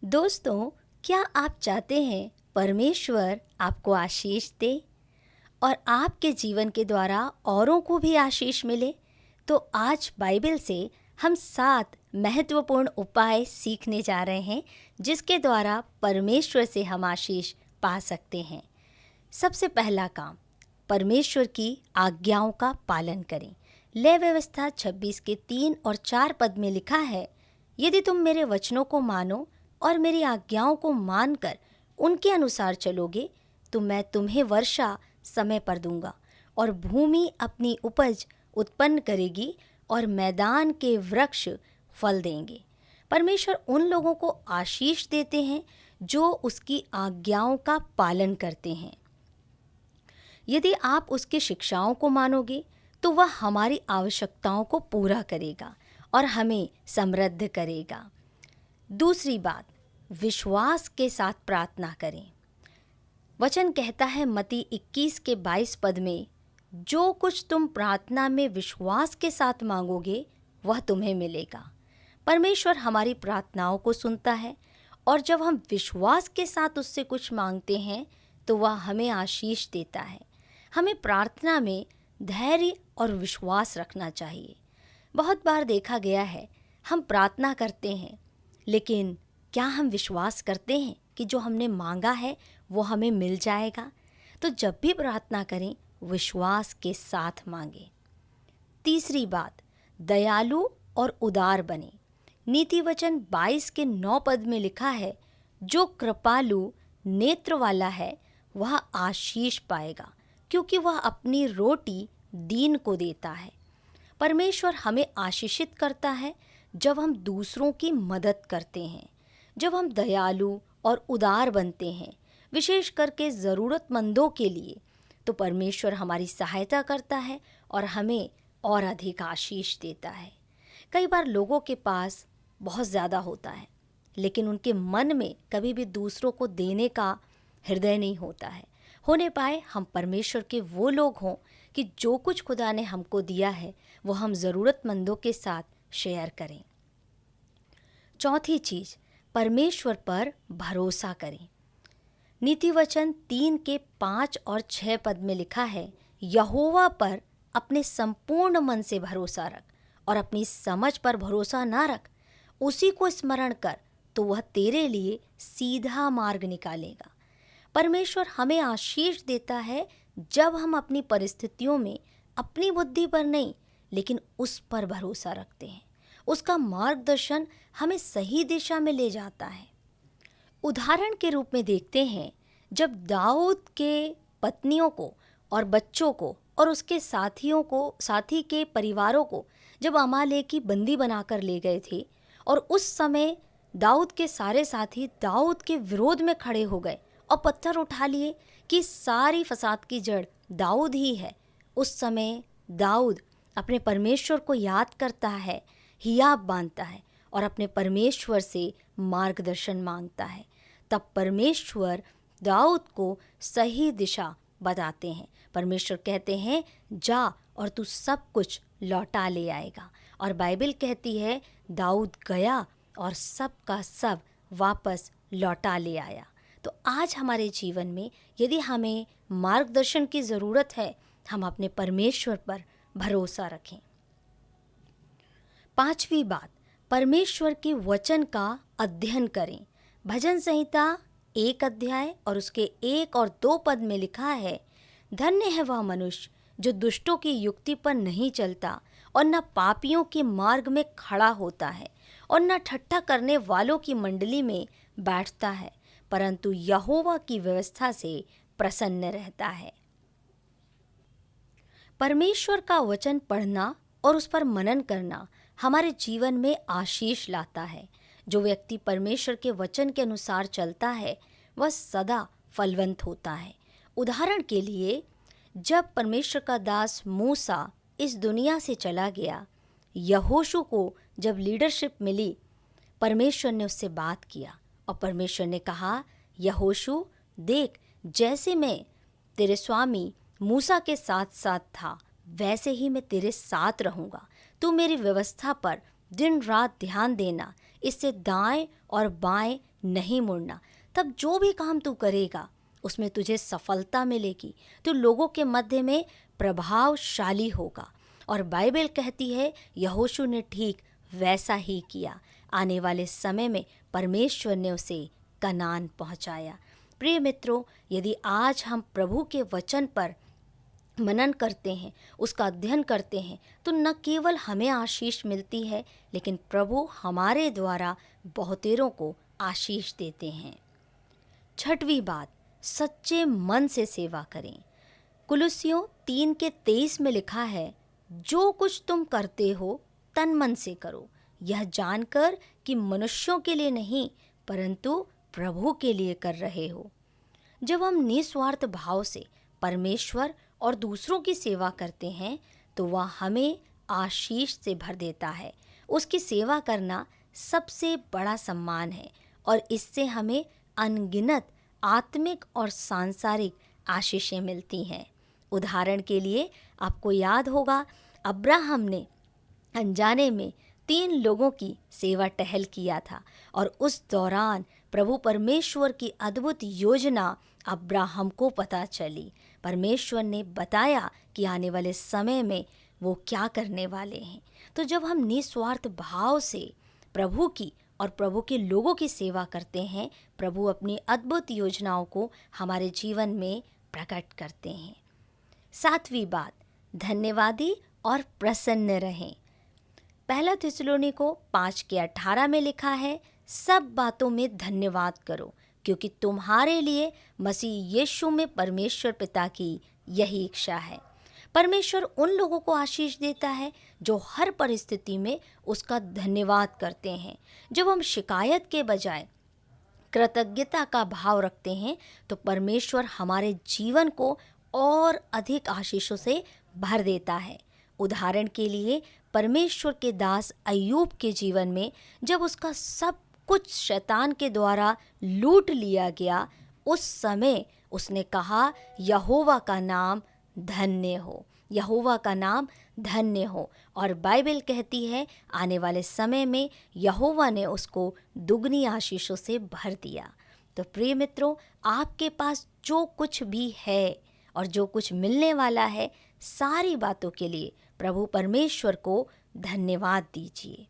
दोस्तों, क्या आप चाहते हैं परमेश्वर आपको आशीष दे और आपके जीवन के द्वारा औरों को भी आशीष मिले? तो आज बाइबल से हम 7 महत्वपूर्ण उपाय सीखने जा रहे हैं जिसके द्वारा परमेश्वर से हम आशीष पा सकते हैं। सबसे पहला काम, परमेश्वर की आज्ञाओं का पालन करें। लय व्यवस्था 26 के 3 और 4 पद में लिखा है, यदि तुम मेरे वचनों को मानो और मेरी आज्ञाओं को मानकर उनके अनुसार चलोगे तो मैं तुम्हें वर्षा समय पर दूंगा और भूमि अपनी उपज उत्पन्न करेगी और मैदान के वृक्ष फल देंगे। परमेश्वर उन लोगों को आशीष देते हैं जो उसकी आज्ञाओं का पालन करते हैं। यदि आप उसकी शिक्षाओं को मानोगे तो वह हमारी आवश्यकताओं को पूरा करेगा और हमें समृद्ध करेगा। दूसरी बात, विश्वास के साथ प्रार्थना करें। वचन कहता है मत्ती 21 के 22 पद में, जो कुछ तुम प्रार्थना में विश्वास के साथ मांगोगे वह तुम्हें मिलेगा। परमेश्वर हमारी प्रार्थनाओं को सुनता है और जब हम विश्वास के साथ उससे कुछ मांगते हैं तो वह हमें आशीष देता है। हमें प्रार्थना में धैर्य और विश्वास रखना चाहिए। बहुत बार देखा गया है, हम प्रार्थना करते हैं लेकिन क्या हम विश्वास करते हैं कि जो हमने मांगा है वो हमें मिल जाएगा? तो जब भी प्रार्थना करें विश्वास के साथ मांगें। तीसरी बात, दयालु और उदार बने। नीति वचन 22 के 9 पद में लिखा है, जो कृपालु नेत्र वाला है वह आशीष पाएगा क्योंकि वह अपनी रोटी दीन को देता है। परमेश्वर हमें आशीषित करता है जब हम दूसरों की मदद करते हैं, जब हम दयालु और उदार बनते हैं, विशेष करके ज़रूरतमंदों के लिए, तो परमेश्वर हमारी सहायता करता है और हमें और अधिक आशीष देता है। कई बार लोगों के पास बहुत ज़्यादा होता है लेकिन उनके मन में कभी भी दूसरों को देने का हृदय नहीं होता है। होने पाए हम परमेश्वर के वो लोग हों कि जो कुछ खुदा ने हमको दिया है वो हम ज़रूरतमंदों के साथ शेयर करें। चौथी चीज़, परमेश्वर पर भरोसा करें। नीति वचन 3 के 5 और 6 पद में लिखा है, यहोवा पर अपने संपूर्ण मन से भरोसा रख और अपनी समझ पर भरोसा ना रख। उसी को स्मरण कर तो वह तेरे लिए सीधा मार्ग निकालेगा। परमेश्वर हमें आशीष देता है जब हम अपनी परिस्थितियों में अपनी बुद्धि पर नहीं लेकिन उस पर भरोसा रखते हैं। उसका मार्गदर्शन हमें सही दिशा में ले जाता है। उदाहरण के रूप में देखते हैं, जब दाऊद के पत्नियों को और बच्चों को और उसके साथी के परिवारों को जब अमालेकी बंदी बनाकर ले गए थे और उस समय दाऊद के सारे साथी दाऊद के विरोध में खड़े हो गए और पत्थर उठा लिए कि सारी फसाद की जड़ दाऊद ही है। उस समय दाऊद अपने परमेश्वर को याद करता है, हियाब बांधता है और अपने परमेश्वर से मार्गदर्शन मांगता है। तब परमेश्वर दाऊद को सही दिशा बताते हैं। परमेश्वर कहते हैं, जा और तू सब कुछ लौटा ले आएगा। और बाइबल कहती है दाऊद गया और सब का सब वापस लौटा ले आया। तो आज हमारे जीवन में यदि हमें मार्गदर्शन की ज़रूरत है, हम अपने परमेश्वर पर भरोसा रखें। पांचवी बात, परमेश्वर के वचन का अध्ययन करें। भजन संहिता 1 अध्याय और उसके 1 और 2 पद में लिखा है, धन्य है वह मनुष्य जो दुष्टों की युक्ति पर नहीं चलता और न पापियों के मार्ग में खड़ा होता है और न ठट्ठा करने वालों की मंडली में बैठता है, परंतु यहोवा की व्यवस्था से प्रसन्न रहता है। परमेश्वर का वचन पढ़ना और उस पर मनन करना हमारे जीवन में आशीष लाता है। जो व्यक्ति परमेश्वर के वचन के अनुसार चलता है वह सदा फलवंत होता है। उदाहरण के लिए, जब परमेश्वर का दास मूसा इस दुनिया से चला गया, यहोशू को जब लीडरशिप मिली, परमेश्वर ने उससे बात किया और परमेश्वर ने कहा, यहोशू देख, जैसे मैं तेरे स्वामी मूसा के साथ साथ था वैसे ही मैं तेरे साथ रहूँगा। तू मेरी व्यवस्था पर दिन रात ध्यान देना, इससे दाएं और बाएं नहीं मुड़ना। तब जो भी काम तू करेगा उसमें तुझे सफलता मिलेगी, तू लोगों के मध्य में प्रभावशाली होगा। और बाइबल कहती है यहोशू ने ठीक वैसा ही किया। आने वाले समय में परमेश्वर ने उसे कनान पहुंचाया। प्रिय मित्रों, यदि आज हम प्रभु के वचन पर मनन करते हैं, उसका अध्ययन करते हैं, तो न केवल हमें आशीष मिलती है, लेकिन प्रभु हमारे द्वारा बहुतेरों को आशीष देते हैं। छठवीं बात, सच्चे मन से सेवा करें। कुलुस्सियों 3:23 में लिखा है, जो कुछ तुम करते हो तन मन से करो, यह जानकर कि मनुष्यों के लिए नहीं परंतु प्रभु के लिए कर रहे हो। जब हम निस्वार्थ भाव से परमेश्वर और दूसरों की सेवा करते हैं तो वह हमें आशीष से भर देता है। उसकी सेवा करना सबसे बड़ा सम्मान है और इससे हमें अनगिनत आत्मिक और सांसारिक आशीषें मिलती हैं। उदाहरण के लिए आपको याद होगा, अब्राहम ने अनजाने में 3 लोगों की सेवा टहल किया था और उस दौरान प्रभु परमेश्वर की अद्भुत योजना अब्राहम को पता चली। परमेश्वर ने बताया कि आने वाले समय में वो क्या करने वाले हैं। तो जब हम निस्वार्थ भाव से प्रभु की और प्रभु के लोगों की सेवा करते हैं, प्रभु अपनी अद्भुत योजनाओं को हमारे जीवन में प्रकट करते हैं। 7वीं बात, धन्यवादी और प्रसन्न रहें। पहला थिस्सलुनीको 5:18 में लिखा है, सब बातों में धन्यवाद करो क्योंकि तुम्हारे लिए मसीह यीशु में परमेश्वर पिता की यही इच्छा है। परमेश्वर उन लोगों को आशीष देता है जो हर परिस्थिति में उसका धन्यवाद करते हैं। जब हम शिकायत के बजाय कृतज्ञता का भाव रखते हैं तो परमेश्वर हमारे जीवन को और अधिक आशीषों से भर देता है। उदाहरण के लिए परमेश्वर के दास अय्यूब के जीवन में जब उसका सब कुछ शैतान के द्वारा लूट लिया गया, उस समय उसने कहा, यहोवा का नाम धन्य हो, यहोवा का नाम धन्य हो। और बाइबल कहती है आने वाले समय में यहोवा ने उसको दुगनी आशीषों से भर दिया। तो प्रिय मित्रों, आपके पास जो कुछ भी है और जो कुछ मिलने वाला है, सारी बातों के लिए प्रभु परमेश्वर को धन्यवाद दीजिए।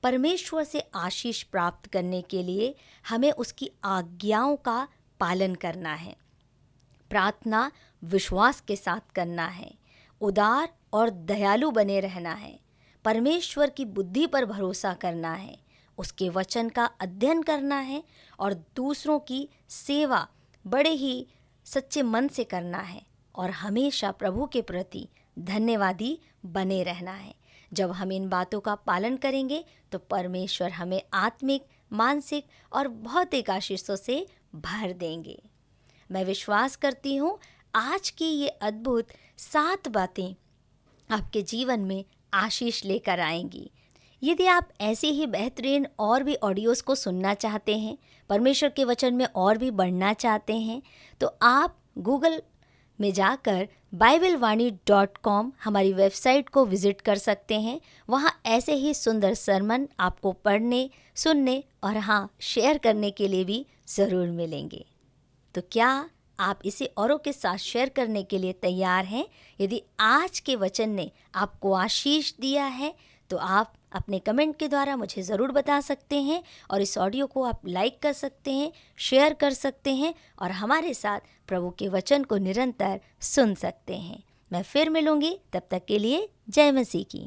परमेश्वर से आशीष प्राप्त करने के लिए हमें उसकी आज्ञाओं का पालन करना है, प्रार्थना विश्वास के साथ करना है, उदार और दयालु बने रहना है, परमेश्वर की बुद्धि पर भरोसा करना है, उसके वचन का अध्ययन करना है और दूसरों की सेवा बड़े ही सच्चे मन से करना है और हमेशा प्रभु के प्रति धन्यवादी बने रहना है। जब हम इन बातों का पालन करेंगे तो परमेश्वर हमें आत्मिक, मानसिक और भौतिक आशीषों से भर देंगे। मैं विश्वास करती हूँ आज की ये अद्भुत 7 बातें आपके जीवन में आशीष लेकर आएंगी। यदि आप ऐसे ही बेहतरीन और भी ऑडियोज़ को सुनना चाहते हैं, परमेश्वर के वचन में और भी बढ़ना चाहते हैं, तो आप गूगल में जाकर BibleVani.com हमारी वेबसाइट को विज़िट कर सकते हैं। वहाँ ऐसे ही सुंदर सरमन आपको पढ़ने, सुनने और हाँ, शेयर करने के लिए भी ज़रूर मिलेंगे। तो क्या आप इसे औरों के साथ शेयर करने के लिए तैयार हैं? यदि आज के वचन ने आपको आशीष दिया है तो आप अपने कमेंट के द्वारा मुझे ज़रूर बता सकते हैं और इस ऑडियो को आप लाइक कर सकते हैं, शेयर कर सकते हैं और हमारे साथ प्रभु के वचन को निरंतर सुन सकते हैं। मैं फिर मिलूंगी, तब तक के लिए जय मसीह की।